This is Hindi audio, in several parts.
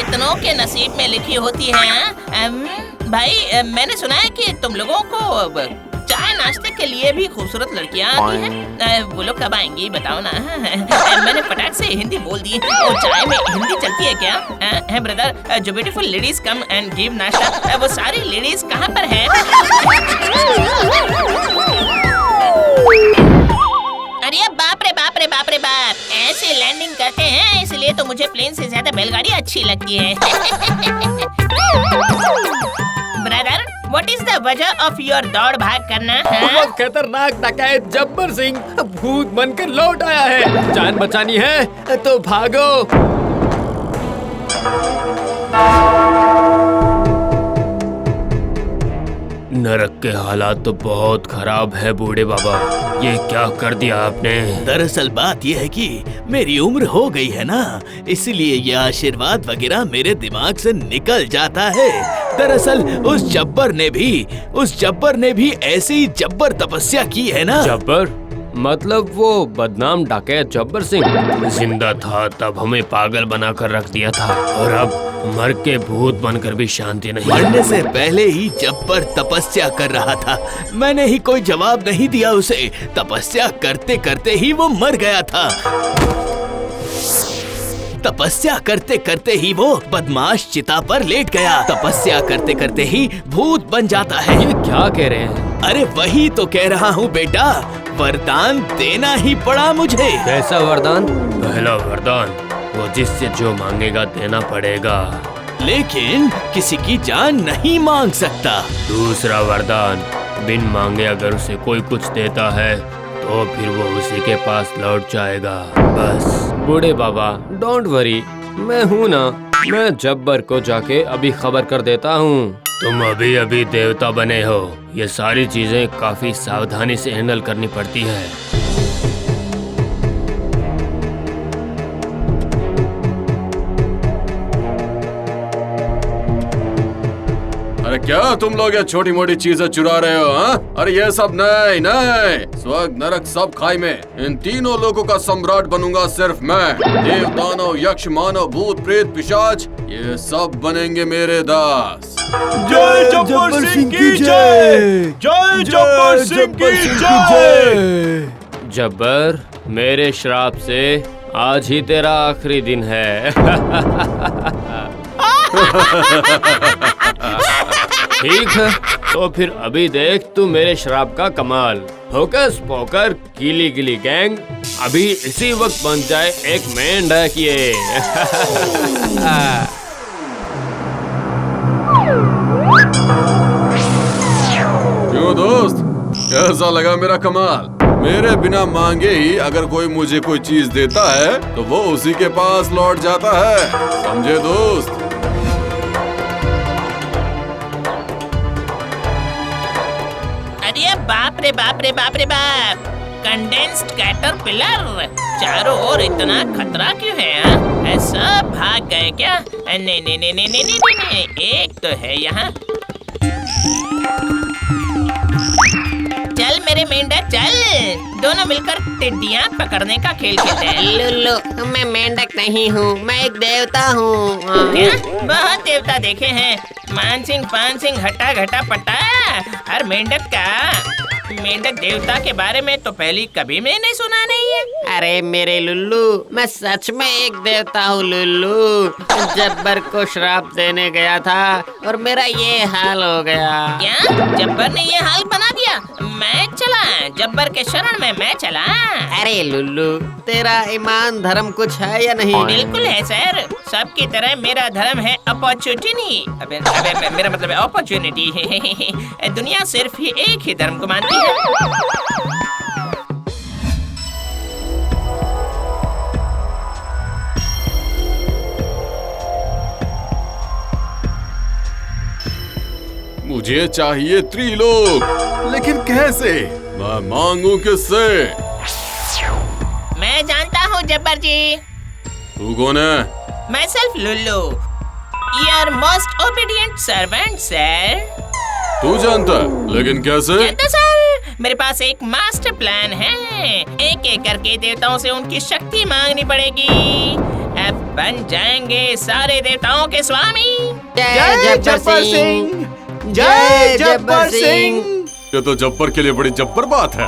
कितनों के नसीब में लिखी होती है। भाई मैंने सुना है कि तुम लोगों को चाय नाश्ते के लिए भी खूबसूरत लड़कियां आती हैं। वो लोग कब आएंगी बताओ ना। मैंने फटाक से हिंदी बोल दी। और चाय में हिंदी चलती है क्या? है ब्रदर, जो beautiful ladies come and give नाश्ता, वो सारी लेडीज कहाँ पर है? अरे बाप रे बाप रे बाप रे बाप, ऐसे लैंडिंग करते हैं, इसलिए तो मुझे प्लेन से ज्यादा बैलगाड़ी अच्छी लगती है। ब्रदर, व्हाट इज द वजह ऑफ योर दौड़ भाग करना? वो खतरनाक डकैत जब्बर सिंह भूत बनकर लौट आया है। जान बचानी है तो भागो। नरक के हालात तो बहुत खराब है बूढ़े बाबा, ये क्या कर दिया आपने? दरअसल बात यह है कि मेरी उम्र हो गई है ना, इसलिए ये आशीर्वाद वगैरह मेरे दिमाग से निकल जाता है। दरअसल उस जब्बर ने भी ऐसी जब्बर तपस्या की है ना। जब्बर मतलब वो बदनाम डकैत जब्बर सिंह जिंदा था तब हमें पागल बनाकर रख दिया था, और अब मर के भूत बनकर भी शांति नहीं। मरने से पहले ही जब्बर तपस्या कर रहा था, मैंने ही कोई जवाब नहीं दिया उसे। तपस्या करते करते ही वो मर गया था। तपस्या करते करते ही वो बदमाश चिता पर लेट गया। तपस्या करते करते ही भूत बन जाता है। ये क्या कह रहे हैं? अरे वही तो कह रहा हूँ बेटा, वरदान देना ही पड़ा मुझे। कैसा वरदान? पहला वरदान, वो जिससे जो मांगेगा देना पड़ेगा, लेकिन किसी की जान नहीं मांग सकता। दूसरा वरदान, बिन मांगे अगर उसे कोई कुछ देता है तो फिर वो उसी के पास लौट जाएगा। बस बूढ़े बाबा डोंट वरी, मैं हूँ ना, मैं जब्बर को जाके अभी खबर कर देता हूँ। तुम अभी अभी देवता बने हो, ये सारी चीजें काफी सावधानी से हैंडल करनी पड़ती है। अरे क्या तुम लोग ये छोटी मोटी चीजें चुरा रहे हो? हाँ? अरे ये सब नहीं नहीं, स्वर्ग नरक सब खाई में इन तीनों लोगों का सम्राट बनूंगा सिर्फ मैं। देव दानव यक्ष मानव भूत प्रेत पिशाच, ये सब बनेंगे मेरे दास। जय जब्बर सिंह की जय, जय जब्बर सिंह की जय। जब्बर, मेरे श्राप से आज ही तेरा आखिरी दिन है। ठीक है, तो फिर अभी देख तू मेरे श्राप का कमाल। होकस पोकर गिली गिली गैंग अभी इसी वक्त बन जाए एक मेंढक ये। क्यों दोस्त, कैसा लगा मेरा कमाल? मेरे बिना मांगे ही अगर कोई मुझे कोई चीज देता है तो वो उसी के पास लौट जाता है, समझे दोस्त? अरे बाप रे बाप रे बाप रे बाप, कंडेंस्ड कैटरपिलर, चारों ओर इतना खतरा क्यों है? हाँ? सब भाग गए क्या? नहीं नहीं नहीं नहीं नहीं नहीं, एक तो है यहाँ। चल मेरे मेंढक चल, दोनों मिलकर टिड्डियाँ पकड़ने का खेल खेलते हैं। लुल्लू, मैं मेंढक नहीं हूँ, मैं एक देवता हूँ। क्या? बहुत देवता देखे हैं, मान सिंह पान सिंह हट्टा घटा पट्टा, हर मेंढक देवता के बारे में तो पहले कभी मैं नहीं सुना नहीं है। अरे मेरे लुल्लू, मैं सच में एक देवता हूँ लुल्लू। जब्बर को श्राप देने गया था और मेरा ये हाल हो गया। क्या जब्बर ने ये हाल बना दिया? मैं चला जब्बर के शरण में, मैं चला। अरे लुल्लू, तेरा ईमान धर्म कुछ है या नहीं? बिल्कुल है सर, सबकी तरह मेरा धर्म है अपॉर्चुनिटी। अबे मेरा मतलब है अपॉर्चुनिटी। दुनिया सिर्फ ही एक ही धर्म को मानती है। मुझे चाहिए त्रिलोक, लेकिन कैसे? मैं मांगू किससे? मैं जानता हूँ जब्बर जी। तू कौन है? मैं self Lullu, your most obedient servant sir. तू जानता है, लेकिन कैसे? जानता सर, मेरे पास एक मास्टर प्लान है। एक एक करके देवताओं से उनकी शक्ति मांगनी पड़ेगी। अब बन जाएंगे सारे देवताओं के स्वामी। जय जब्बर सिंह, जय जब्बर सिंह। ये तो जब्बर के लिए बड़ी जब्बर बात है।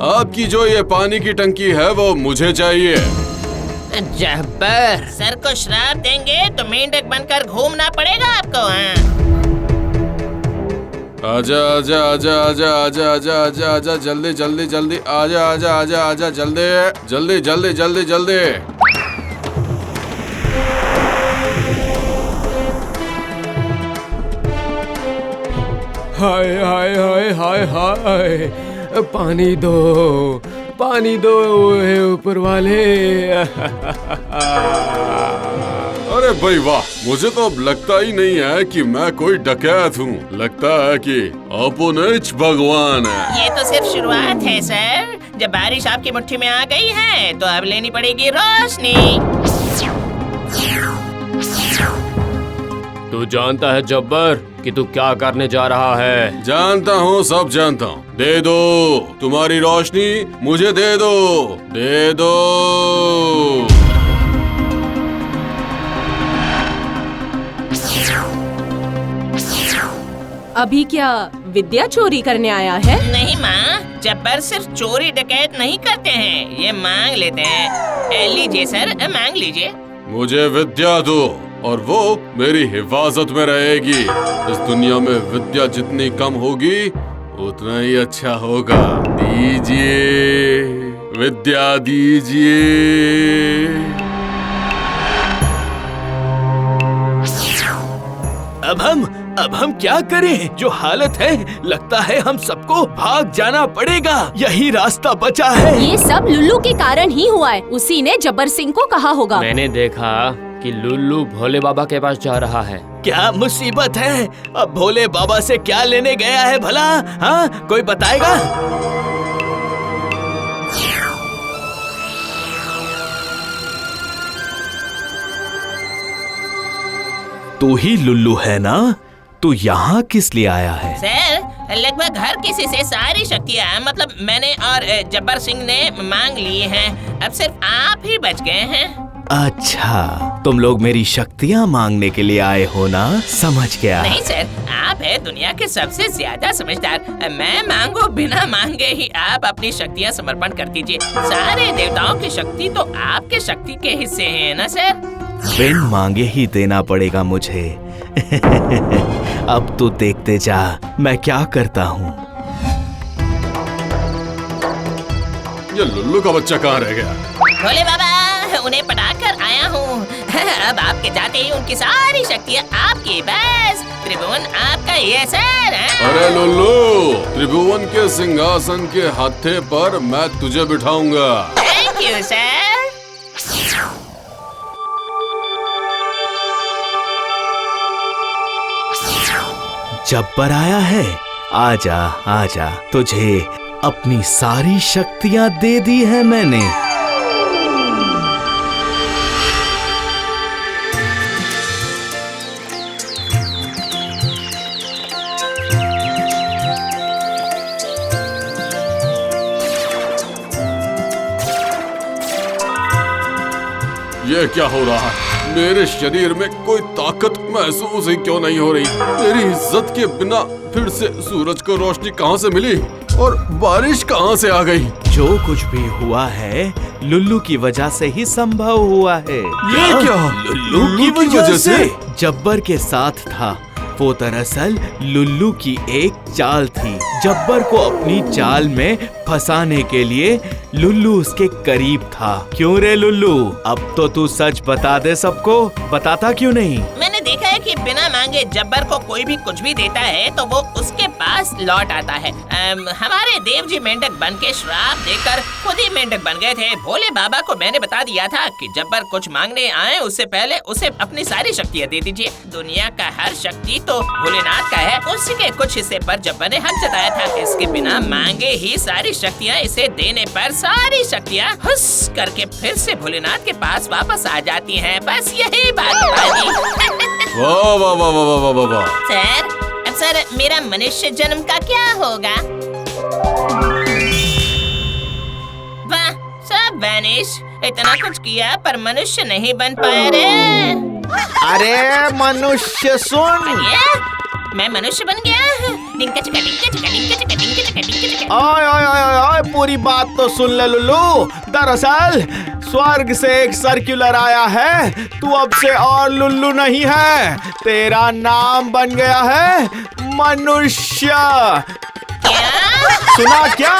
आपकी जो ये पानी की टंकी है वो मुझे चाहिए। जब्बर, सर को श्राप देंगे तो मेंढक बनकर घूमना पड़ेगा आपको। हाँ, आजा आजा आजा आजा आजा आजा आजा आजा जल्दी जल्दी जल्दी आजा आजा आजा आजा जल्दी जल्दी जल्दी जल्दी जल्दी। हाय हाय हाय हाय हाय, पानी दो, पानी दो हे ऊपर वाले। अरे भाई वाह, मुझे तो अब लगता ही नहीं है कि मैं कोई डकैत हूँ। लगता है कि अपुनिच भगवान है। ये तो सिर्फ शुरुआत है सर। जब बारिश आपकी मुट्ठी में आ गई है तो अब लेनी पड़ेगी रोशनी। तू जानता है जब्बर कि तू क्या करने जा रहा है? जानता हूँ, सब जानता हूँ। दे दो तुम्हारी रोशनी, मुझे दे दो, दे दो। अभी क्या विद्या चोरी करने आया है? नहीं माँ, जब्बर सिर्फ चोरी डकैत नहीं करते हैं, ये मांग लेते हैं। लीजिए सर, मांग लीजिए। मुझे विद्या दो और वो मेरी हिफाजत में रहेगी। इस दुनिया में विद्या जितनी कम होगी उतना ही अच्छा होगा। दीजिए विद्या, दीजिए। अब हम क्या करें? जो हालत है, लगता है हम सबको भाग जाना पड़ेगा। यही रास्ता बचा है। ये सब लुल्लू के कारण ही हुआ है। उसी ने जब्बर सिंह को कहा होगा। मैंने देखा कि लुल्लू भोले बाबा के पास जा रहा है। क्या मुसीबत है? अब भोले बाबा से क्या लेने गया है भला? हाँ, कोई बताएगा? तू ही लुल्लू है ना? तू यहाँ किस लिए आया है? सर, लगभग हर किसी से सारी शक्तियाँ, मतलब मैंने और जब्बर सिंह ने मांग ली हैं। अब सिर्फ आप ही बच गए हैं। अच्छा, तुम लोग मेरी शक्तियाँ मांगने के लिए आए हो ना? समझ गया। नहीं सर, आप है दुनिया के सबसे ज्यादा समझदार। मैं मांगू बिना मांगे ही आप अपनी शक्तियाँ समर्पण कर दीजिए। सारे देवताओं की शक्ति तो आपके शक्ति के हिस्से है ना सर? बिन मांगे ही देना पड़ेगा मुझे। अब तू देखते जा मैं क्या करता हूँ। ये लुल्लू का बच्चा कहाँ रह गया? भोले बाबा, उन्हें पटाकर आया हूँ। अब आपके जाते ही उनकी सारी शक्तियाँ आपकी। बस त्रिभुवन आपका ही है सर। अरे लुल्लू, त्रिभुवन के सिंहासन के हत्थे पर मैं तुझे बिठाऊंगा। Thank you sir. जब्बर आया है। आजा आजा, तुझे अपनी सारी शक्तियाँ दे दी है मैंने। ये क्या हो रहा है? मेरे शरीर में कोई ताकत महसूस ही क्यों नहीं हो रही? मेरी इज्जत के बिना फिर से सूरज को रोशनी कहाँ से मिली और बारिश कहाँ से आ गई? जो कुछ भी हुआ है लुल्लू की वजह से ही संभव हुआ है। ये क्या? लुल्लू की वजह से? जब्बर के साथ था। वो दरअसल लुल्लू की एक चाल थी। जब्बर को अपनी चाल में फंसाने के लिए लुल्लू उसके करीब था। क्यों रे लुल्लू, अब तो तू सच बता दे सबको। बताता क्यों नहीं? मैंने देखा है कि बिना मांगे जब्बर को कोई भी कुछ भी देता है तो वो उसके पास लौट आता है। हमारे देव जी मेंढक बन के श्राप देकर खुद ही मेंढक बन गए थे। भोले बाबा को मैंने बता दिया था कि जब्बर कुछ मांगने आए उससे पहले उसे अपनी सारी शक्तियाँ दे दीजिए। दुनिया का हर शक्ति तो भोलेनाथ का है। उसी के कुछ हिस्से पर जब्बर ने हक जताया था। इसके बिना मांगे ही सारी शक्तियाँ इसे देने पर सारी शक्तियाँ हुस करके फिर से भोलेनाथ के पास वापस आ जाती हैं। बस यही बात बताई। वाह वाह वाह वाह वाह वाह वाह। सर मेरा मनुष्य जन्म का क्या होगा? वाह, सब वैनिश। इतना कुछ किया पर मनुष्य नहीं बन पाया रे। अरे मनुष्य सुन। मैं मनुष्य बन गया। डिंका चिका डिंका चिका डिंका चिका डिंका चिका डिंका चिका। ओए ओए ओए ओए, पूरी बात तो सुन ले लुल्लू। दरअसल स्वर्ग से एक सर्कुलर आया है, तू अब से और लुल्लू नहीं है, तेरा नाम बन गया है मनुष्य। क्या? सुना क्या?